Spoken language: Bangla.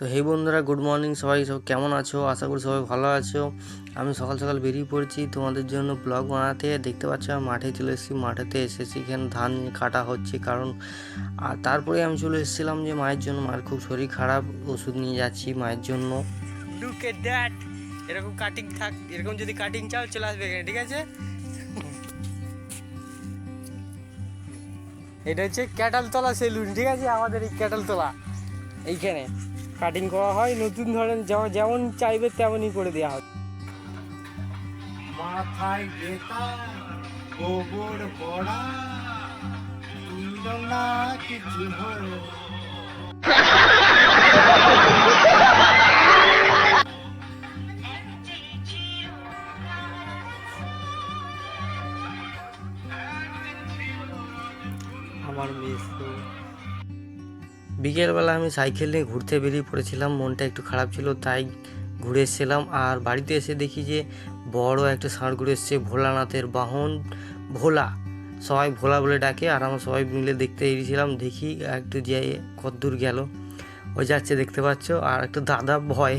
তো হেই বন্ধুরা, গুড মর্নিং। সবাই কেমন আছো? আশা করি সবাই ভালো আছো। আমি সকাল সকাল বেরিয়ে পড়েছি তোমাদের জন্য ব্লগ বানাতে। দেখতে পাচ্ছ আমি মাঠে চলে এসেছি। মাঠেতে এসেছি, এখানে ধান কাটা হচ্ছে কারণ। আর তারপরে আমি চলে এসেছিলাম যে মায়ের জন্য, মায়ের খুব শরীর খারাপ, ওষুধ নিয়ে যাচ্ছি মায়ের জন্য। লুক এট দ্যাট, এরকম কাটিং থাক, এরকম যদি কাটিং চাও চলে আসবে এখানে, ঠিক আছে? এটা হচ্ছে ক্যাটালতলা সেলুন, ঠিক আছে? আমাদের এই ক্যাটালতলা এইখানে কাটিং করা হয়। নতুন ধরনের যেমন চাইবে তেমনই করে দেওয়া হবে। মাথায় বেতা গোবর পড়া না কিছু হলো। আমার মিস বিকেলবেলা আমি সাইকেল নিয়ে ঘুরতে বেরিয়ে পড়েছিলাম, মনটা একটু খারাপ ছিল তাই ঘুরে এসেছিলাম। আর বাড়িতে এসে দেখি যে বড় একটা ষাঁড় ঘুরে এসছে, ভোলানাথের বাহন ভোলা, সবাই ভোলা বলে ডাকে। আর আমরা সবাই মিলে দেখতে এসেছিলাম, দেখি একটু যে কতদূর গেল, ওই যাচ্ছে দেখতে পাচ্ছ। আর একটা দাদা ভয়